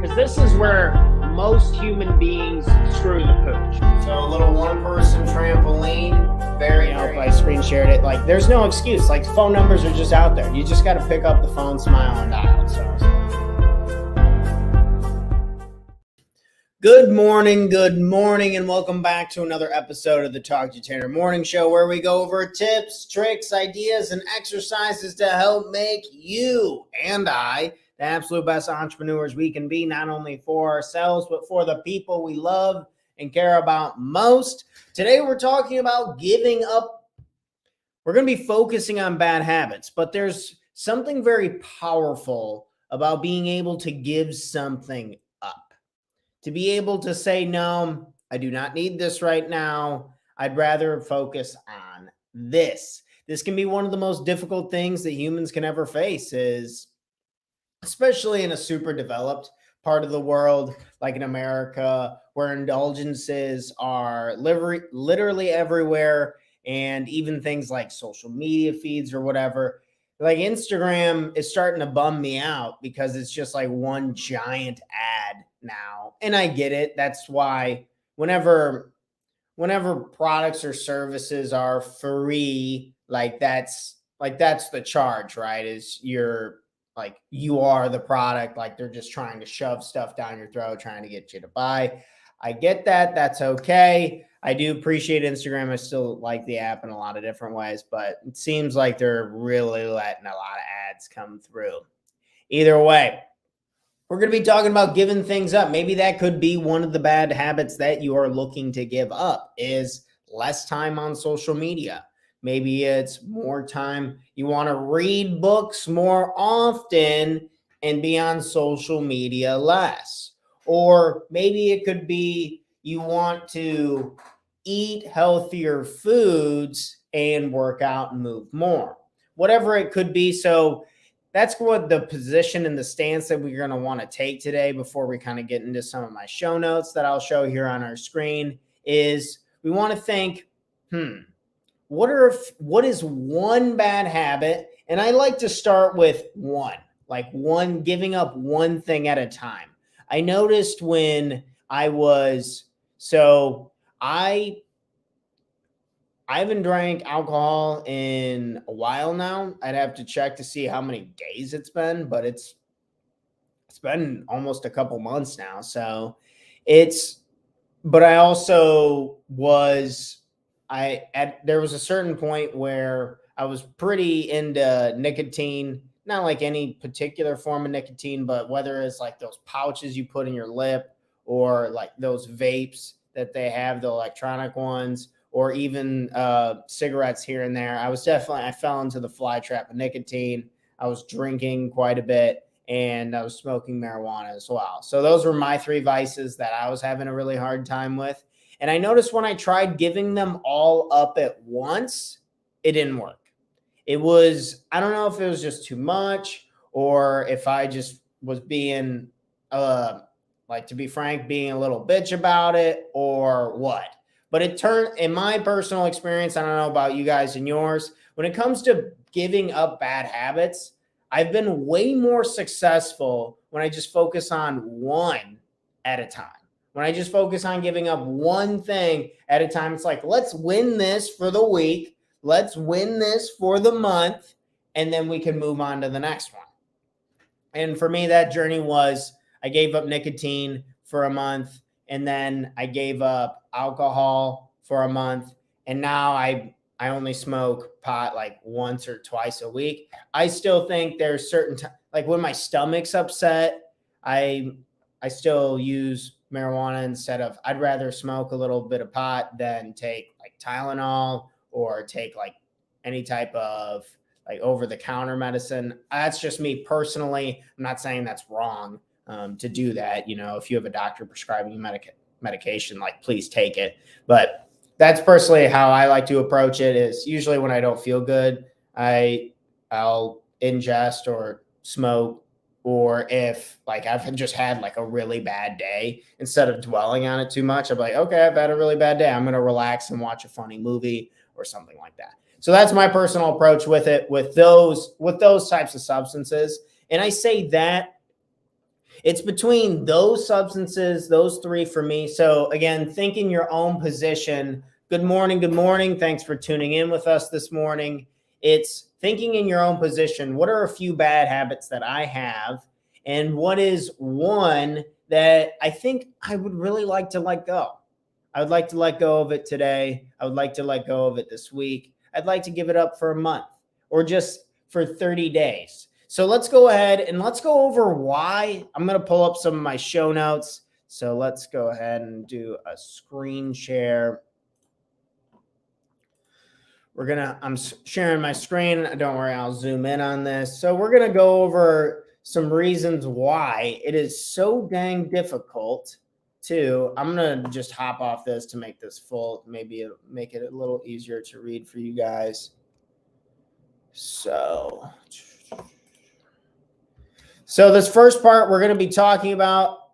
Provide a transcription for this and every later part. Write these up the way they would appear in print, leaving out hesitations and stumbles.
because this is where most human beings screw the pooch. So a little one-person trampoline. Very, If I screen shared it, like there's no excuse. Like phone numbers are just out there. You just got to pick up the phone, smile, and dial. So. Good morning, and welcome back to another episode of the Talk to Tanner Morning Show, where we go over tips, tricks, ideas, and exercises to help make you and I the absolute best entrepreneurs we can be, not only for ourselves, but for the people we love and care about most. Today, we're talking about giving up. We're going to be focusing on bad habits, but there's something very powerful about being able to give something up. To be able to say, no, I do not need this right now. I'd rather focus on this. This can be one of the most difficult things that humans can ever face, is especially in a super developed part of the world, like in America, where indulgences are literally everywhere, and even things like social media feeds or whatever. Like Instagram is starting to bum me out because it's just like one giant ad now. And I get it. That's why whenever products or services are free, that's the charge, right? Is you are the product, like they're just trying to shove stuff down your throat, trying to get you to buy. I get that. That's okay. I do appreciate Instagram. I still like the app in a lot of different ways, but it seems like they're really letting a lot of ads come through. Either way, we're going to be talking about giving things up. Maybe that could be one of the bad habits that you are looking to give up, is less time on social media. Maybe it's more time. You want to read books more often and be on social media less. Or maybe it could be you want to eat healthier foods and work out and move more. Whatever it could be. So that's what the position and the stance that we're going to want to take today, before we kind of get into some of my show notes that I'll show here on our screen, is we want to think, what is one bad habit? And I like to start with giving up one thing at a time. I noticed when I haven't drank alcohol in a while now. I'd have to check to see how many days it's been, but it's been almost a couple months now. So but I also there was a certain point where I was pretty into nicotine, not like any particular form of nicotine, but whether it's like those pouches you put in your lip, or like those vapes that they have, the electronic ones, or even cigarettes here and there. I fell into the fly trap of nicotine. I was drinking quite a bit, and I was smoking marijuana as well. So those were my three vices that I was having a really hard time with. And I noticed when I tried giving them all up at once, it didn't work. I don't know if it was just too much, or if I just was being, to be frank, being a little bitch about it, or what. But it turned, in my personal experience, I don't know about you guys and yours, when it comes to giving up bad habits, I've been way more successful when I just focus on one at a time. When I just focus on giving up one thing at a time, it's like, let's win this for the week. Let's win this for the month. And then we can move on to the next one. And for me, that journey was, I gave up nicotine for a month, and then I gave up alcohol for a month. And now I only smoke pot like once or twice a week. I still think there's certain like when my stomach's upset, I still use marijuana instead of, I'd rather smoke a little bit of pot than take like Tylenol or take like any type of like over-the-counter medicine. That's just me personally. I'm not saying that's wrong to do that. You know, if you have a doctor prescribing you medication, like please take it. But that's personally how I like to approach it, is usually when I don't feel good, I'll ingest or smoke. Or if like I've just had like a really bad day, instead of dwelling on it too much, I'm like, okay, I've had a really bad day. I'm going to relax and watch a funny movie or something like that. So that's my personal approach with it, with those types of substances. And I say that It's between those substances, those three for me. So again, think in your own position. Good morning. Good morning. Thanks for tuning in with us this morning. It's thinking in your own position. What are a few bad habits that I have? And what is one that I think I would really like to let go? I would like to let go of it today. I would like to let go of it this week. I'd like to give it up for a month or just for 30 days. So let's go ahead and let's go over why. I'm going to pull up some of my show notes. So let's go ahead and do a screen share. I'm sharing my screen. Don't worry, I'll zoom in on this. So we're going to go over some reasons why it is so dang difficult to, I'm going to just hop off this to make this full. Maybe it'll make it a little easier to read for you guys. So this first part, we're going to be talking about,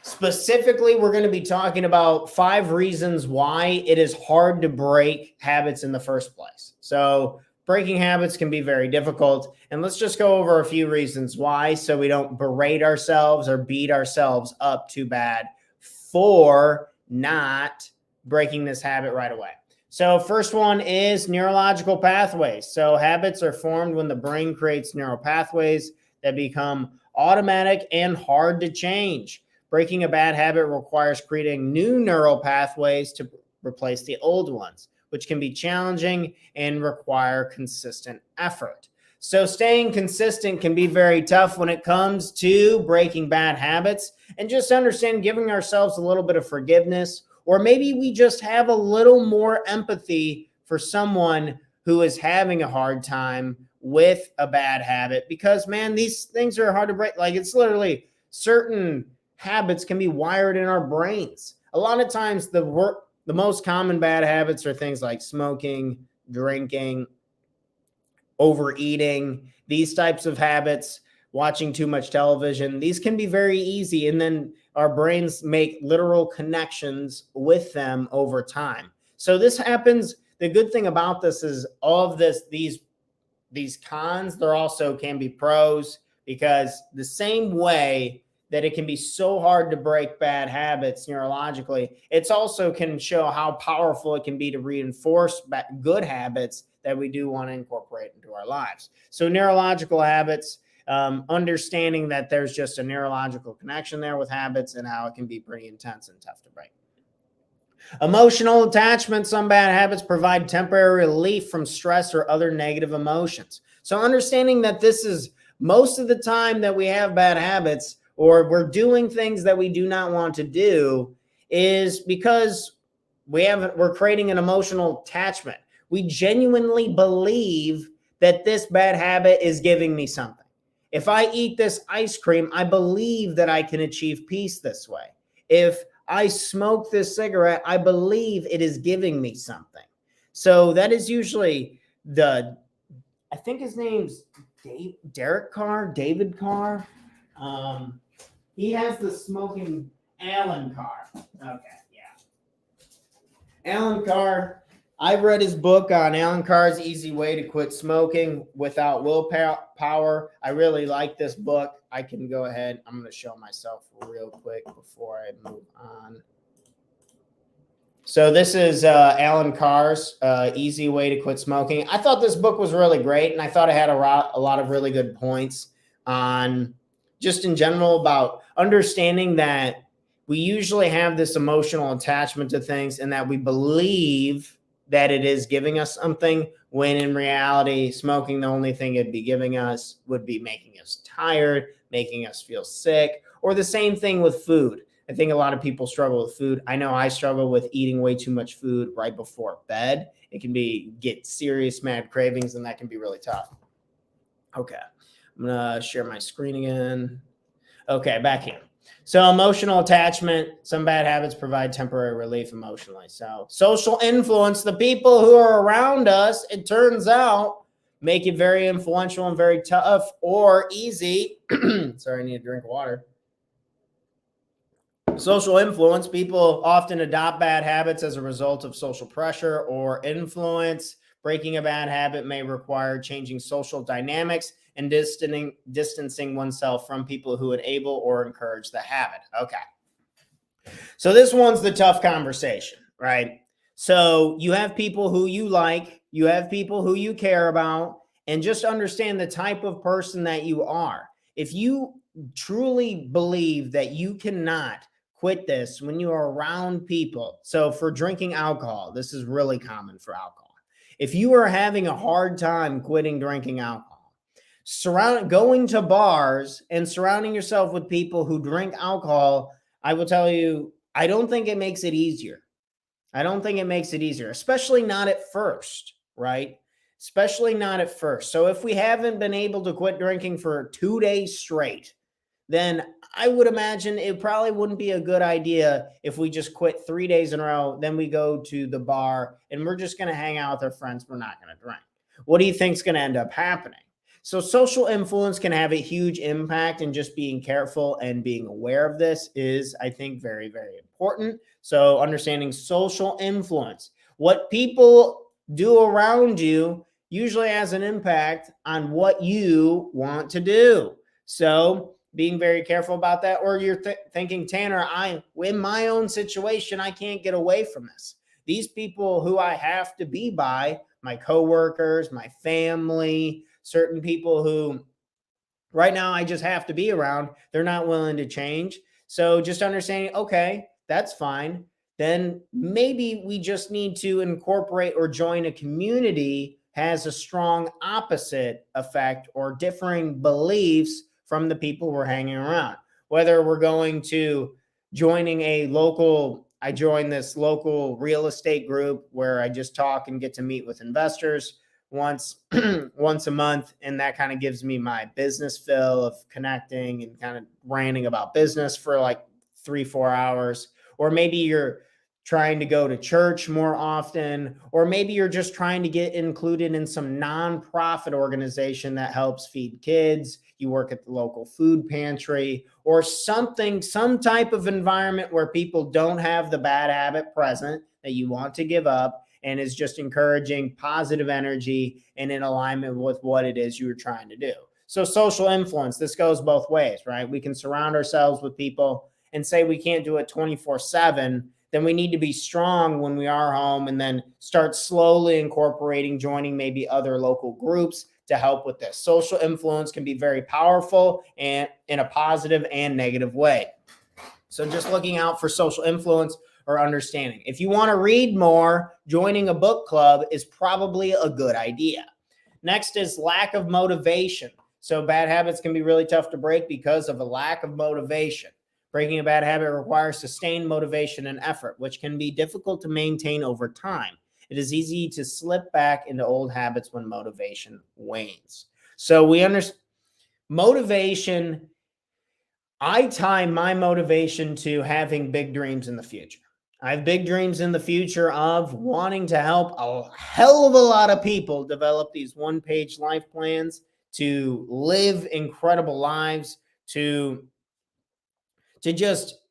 specifically, we're going to be talking about 5 reasons why it is hard to break habits in the first place. So breaking habits can be very difficult. And let's just go over a few reasons why, so we don't berate ourselves or beat ourselves up too bad for not breaking this habit right away. So first one is neurological pathways. So habits are formed when the brain creates neural pathways that become automatic and hard to change. Breaking a bad habit requires creating new neural pathways to replace the old ones, which can be challenging and require consistent effort. So staying consistent can be very tough when it comes to breaking bad habits, and just understand giving ourselves a little bit of forgiveness, or maybe we just have a little more empathy for someone who is having a hard time with a bad habit, because man, these things are hard to break. Like, it's literally certain habits can be wired in our brains. A lot of times the most common bad habits are things like smoking, drinking, overeating, these types of habits, watching too much television. These can be very easy, and then our brains make literal connections with them over time. So this happens. The good thing about this is all of these cons, there also can be pros, because the same way that it can be so hard to break bad habits neurologically, it's also can show how powerful it can be to reinforce good habits that we do want to incorporate into our lives. So neurological habits, understanding that there's just a neurological connection there with habits and how it can be pretty intense and tough to break. Emotional attachment. Some bad habits provide temporary relief from stress or other negative emotions. So understanding that this is most of the time that we have bad habits, or we're doing things that we do not want to do, is because we're creating an emotional attachment. We genuinely believe that this bad habit is giving me something. If I eat this ice cream, I believe that I can achieve peace this way. If I smoke this cigarette, I believe it is giving me something. So that is usually I think his name's David Carr. He has the smoking Alan Carr. Okay, yeah. Alan Carr. I've read his book on Alan Carr's Easy Way to Quit Smoking Without Willpower. I really like this book. I can go ahead. I'm going to show myself real quick before I move on. So this is Alan Carr's Easy Way to Quit Smoking. I thought this book was really great, and I thought it had a lot of really good points on just in general about understanding that we usually have this emotional attachment to things, and that we believe that it is giving us something, when in reality, smoking, the only thing it'd be giving us would be making us tired, making us feel sick, or the same thing with food. I think a lot of people struggle with food. I know I struggle with eating way too much food right before bed. It can get serious mad cravings, and that can be really tough. Okay, I'm gonna share my screen again. Okay, back here. So emotional attachment, some bad habits provide temporary relief emotionally. So social influence, the people who are around us, it turns out, make it very influential and very tough or easy. Sorry, I need a drink of water. Social influence, people often adopt bad habits as a result of social pressure or influence. Breaking a bad habit may require changing social dynamics and distancing oneself from people who enable or encourage the habit. Okay. So this one's the tough conversation, right? So you have people who you like, you have people who you care about, and just understand the type of person that you are. If you truly believe that you cannot quit this when you are around people, so for drinking alcohol, this is really common for alcohol. If you are having a hard time quitting drinking alcohol, going to bars and surrounding yourself with people who drink alcohol, I will tell you, I don't think it makes it easier. I don't think it makes it easier, especially not at first, right? Especially not at first. So if we haven't been able to quit drinking for 2 days straight, then I would imagine it probably wouldn't be a good idea if we just quit 3 days in a row. Then we go to the bar and we're just going to hang out with our friends. We're not going to drink. What do you think is going to end up happening? So social influence can have a huge impact, and just being careful and being aware of this is, I think, very, very important. So understanding social influence, what people do around you usually has an impact on what you want to do. So being very careful about that. Or you're thinking, Tanner, in my own situation, I can't get away from this. These people who I have to be by, my coworkers, my family, certain people who right now I just have to be around, they're not willing to change. So just understanding, okay, that's fine. Then maybe we just need to incorporate or join a community has a strong opposite effect or differing beliefs from the people we're hanging around. Whether we're going to joining I joined this local real estate group where I just talk and get to meet with investors once a month, and that kind of gives me my business fill of connecting and kind of ranting about business for like 3-4 hours. Or maybe you're trying to go to church more often, or maybe you're just trying to get included in some nonprofit organization that helps feed kids. You work at the local food pantry or something, some type of environment where people don't have the bad habit present that you want to give up, and is just encouraging positive energy and in alignment with what it is you're trying to do. So social influence, this goes both ways, right? We can surround ourselves with people and say we can't do it 24/7. Then we need to be strong when we are home, and then start slowly incorporating, joining maybe other local groups to help with this. Social influence can be very powerful and in a positive and negative way. So just looking out for social influence or understanding. If you want to read more, joining a book club is probably a good idea. Next is lack of motivation. So bad habits can be really tough to break because of a lack of motivation. Breaking a bad habit requires sustained motivation and effort, which can be difficult to maintain over time. It is easy to slip back into old habits when motivation wanes. So we understand motivation. I tie my motivation to having big dreams in the future. I have big dreams in the future of wanting to help a hell of a lot of people develop these one-page life plans to live incredible lives, to just,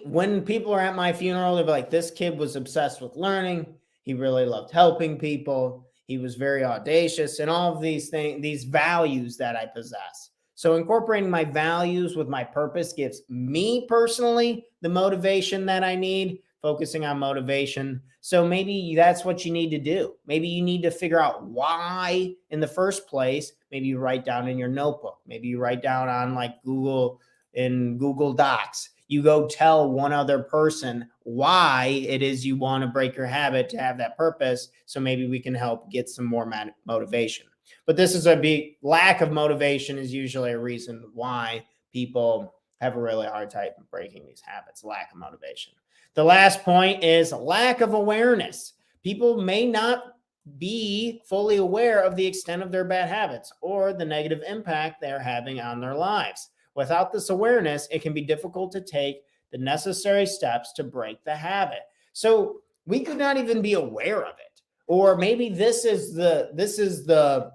when people are at my funeral, they'll be like, this kid was obsessed with learning. He really loved helping people. He was very audacious, and all of these things, these values that I possess. So incorporating my values with my purpose gives me personally the motivation that I need, focusing on motivation. So maybe that's what you need to do. Maybe you need to figure out why in the first place. Maybe you write down in your notebook. Maybe you write down on like Google Docs. You go tell one other person why it is you want to break your habit to have that purpose. So maybe we can help get some more motivation. But this is a big lack of motivation is usually a reason why people have a really hard time breaking these habits, lack of motivation. The last point is lack of awareness. People may not be fully aware of the extent of their bad habits or the negative impact they're having on their lives. Without this awareness, it can be difficult to take the necessary steps to break the habit. So we could not even be aware of it. Or maybe this is the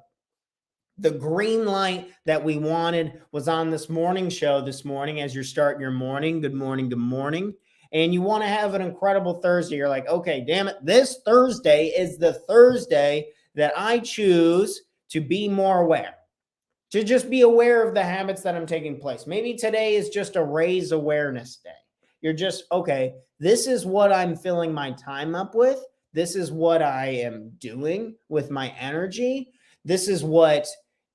green light that we wanted was on this morning show this morning as you're starting your morning. Good morning, good morning. and you want to have an incredible Thursday. You're like, okay, damn it, this Thursday is the Thursday that I choose to be more aware, to just be aware of the habits that I'm taking place. Maybe today is just a raise awareness day. You're just, okay, this is what I'm filling my time up with. This is what I am doing with my energy. This is what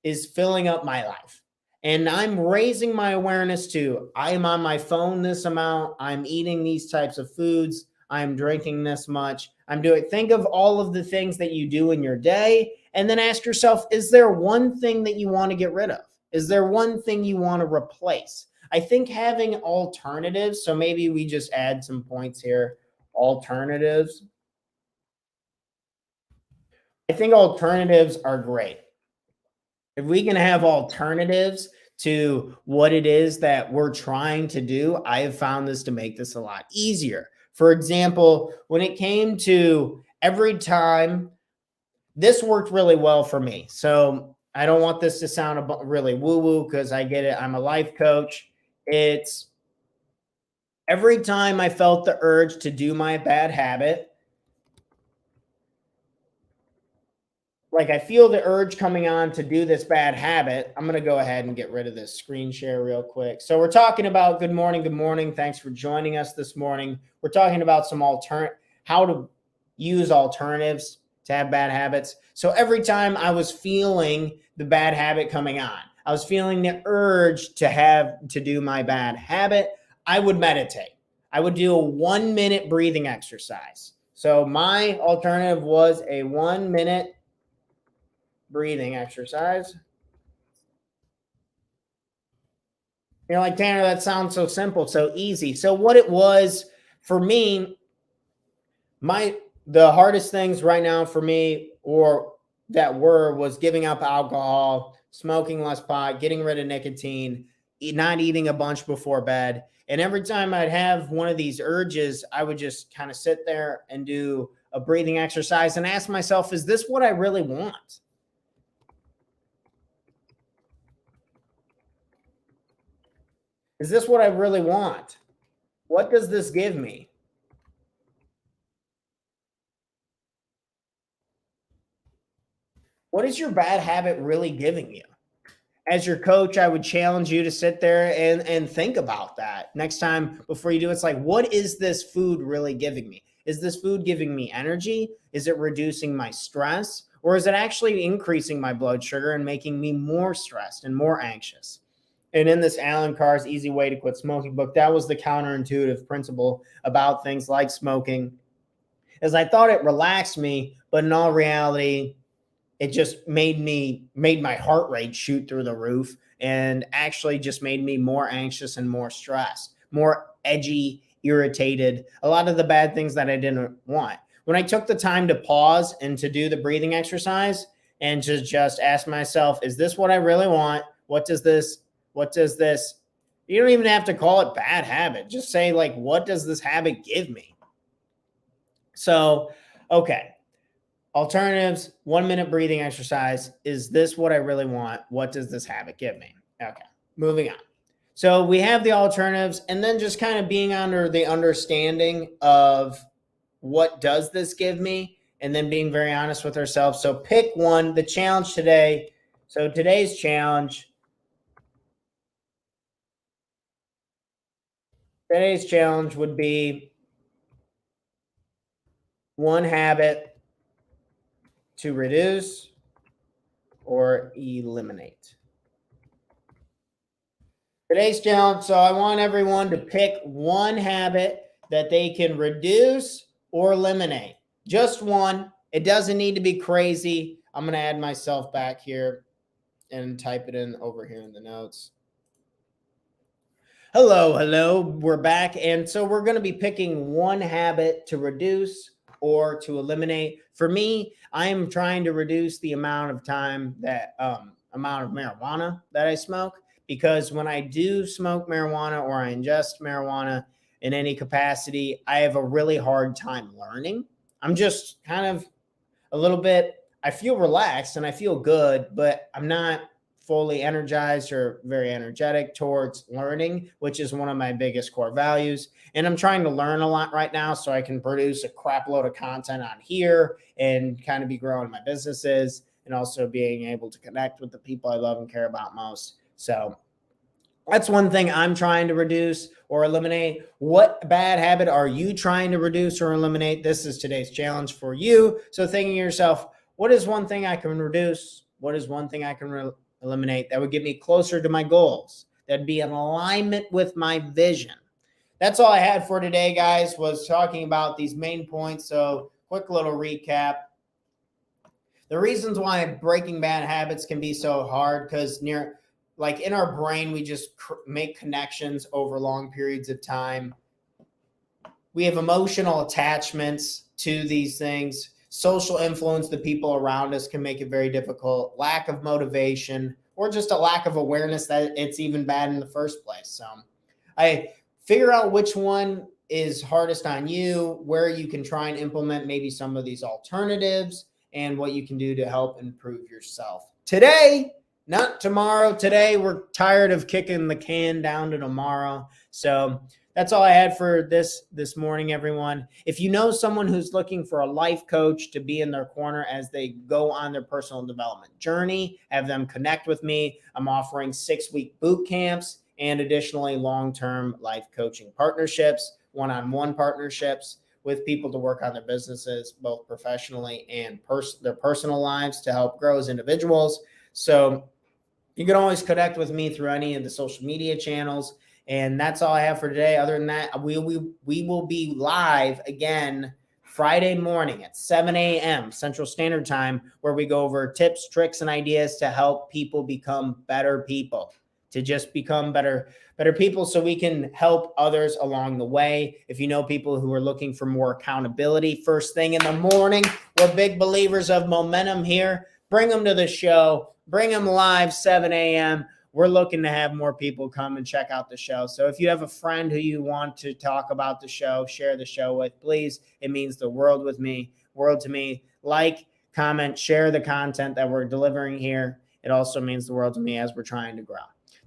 is filling up my life. And I'm raising my awareness to, I'm on my phone this amount. I'm eating these types of foods. I'm drinking this much. I'm doing, think of all of the things that you do in your day. And then ask yourself, is there one thing that you want to get rid of? Is there one thing you want to replace? I think having alternatives, so maybe we just add some points here, alternatives. I think alternatives are great. If we can have alternatives to what it is that we're trying to do, I have found this to make this a lot easier. For example, when it came to every time, this worked really well for me. So I don't want this to sound really woo-woo because I get it. I'm a life coach. It's every time I felt the urge to do my bad habit, like I feel the urge coming on to do this bad habit, I'm going to go ahead and get rid of this screen share real quick. So we're talking about good morning. Good morning. Thanks for joining us this morning. We're talking about some how to use alternatives to have bad habits. So every time I was feeling the bad habit coming on, I was feeling the urge to do my bad habit, I would meditate. I would do a 1-minute breathing exercise. So my alternative was a 1-minute breathing exercise. You're like, Tanner, that sounds so simple, so easy. So what it was for me, the hardest things right now for me was giving up alcohol, smoking less pot, getting rid of nicotine, not eating a bunch before bed. And every time I'd have one of these urges, I would just kind of sit there and do a breathing exercise and ask myself, is this what I really want? Is this what I really want? What does this give me? What is your bad habit really giving you? As your coach, I would challenge you to sit there and think about that next time before you do. It's like, what is this food really giving me? Is this food giving me energy? Is it reducing my stress? Or is it actually increasing my blood sugar and making me more stressed and more anxious? And in this Alan Carr's Easy Way to Quit Smoking book, that was the counterintuitive principle about things like smoking, as I thought it relaxed me, but in all reality, it just made my heart rate shoot through the roof and actually just made me more anxious and more stressed, more edgy, irritated, a lot of the bad things that I didn't want. When I took the time to pause and to do the breathing exercise and to just ask myself, is this what I really want? What does this, you don't even have to call it bad habit. Just say, like, what does this habit give me? So, okay. Alternatives, 1-minute breathing exercise. Is this what I really want? What does this habit give me? Okay, moving on. So we have the alternatives, and then just kind of being under the understanding of what does this give me, and then being very honest with ourselves. So pick one. The challenge today. So today's challenge would be one habit to reduce or eliminate. Today's challenge. So I want everyone to pick one habit that they can reduce or eliminate. Just one. It doesn't need to be crazy. I'm going to add myself back here and type it in over here in the notes. Hello. We're back. And so we're going to be picking one habit to reduce or to eliminate. For me, I am trying to reduce the amount of amount of marijuana that I smoke, because when I do smoke marijuana or I ingest marijuana in any capacity, I have a really hard time learning. I'm just kind of a little bit, I feel relaxed and I feel good, but I'm not fully energized or very energetic towards learning, which is one of my biggest core values. And I'm trying to learn a lot right now so I can produce a crap load of content on here and kind of be growing my businesses and also being able to connect with the people I love and care about most. So that's one thing I'm trying to reduce or eliminate. What bad habit are you trying to reduce or eliminate? This is today's challenge for you. So thinking to yourself, what is one thing I can reduce? What is one thing I can eliminate that would get me closer to my goals? That'd be in alignment with my vision. That's all I had for today, guys, was talking about these main points. So quick little recap. The reasons why breaking bad habits can be so hard, because in our brain, we just make connections over long periods of time. We have emotional attachments to these things. Social influence, the people around us, can make it very difficult. Lack of motivation, or just a lack of awareness that it's even bad in the first place. So I figure out which one is hardest on you, where you can try and implement maybe some of these alternatives, and what you can do to help improve yourself. Today, not tomorrow. Today, we're tired of kicking the can down to tomorrow. So that's all I had for this morning, everyone. If you know someone who's looking for a life coach to be in their corner as they go on their personal development journey, have them connect with me. I'm offering 6-week boot camps and additionally long-term life coaching partnerships, one-on-one partnerships with people to work on their businesses, both professionally and their personal lives, to help grow as individuals. So you can always connect with me through any of the social media channels. And that's all I have for today. Other than that, we will be live again Friday morning at 7 a.m. Central Standard Time, where we go over tips, tricks, and ideas to help people become better people, to just become better people so we can help others along the way. If you know people who are looking for more accountability first thing in the morning, we're big believers of momentum here. Bring them to the show. Bring them live 7 a.m. We're looking to have more people come and check out the show. So if you have a friend who you want to talk about the show, share the show with, please. It means the world to me. Like, comment, share the content that we're delivering here. It also means the world to me as we're trying to grow.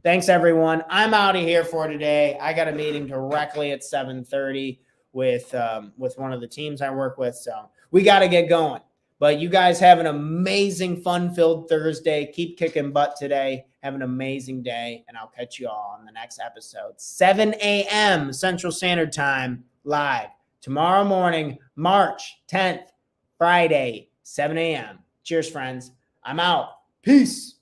Thanks, everyone. I'm out of here for today. I got a meeting directly at 7:30 with one of the teams I work with. So we got to get going. But you guys have an amazing, fun-filled Thursday. Keep kicking butt today. Have an amazing day, and I'll catch you all on the next episode. 7 a.m. Central Standard Time, live. Tomorrow morning, March 10th, Friday, 7 a.m. Cheers, friends. I'm out. Peace.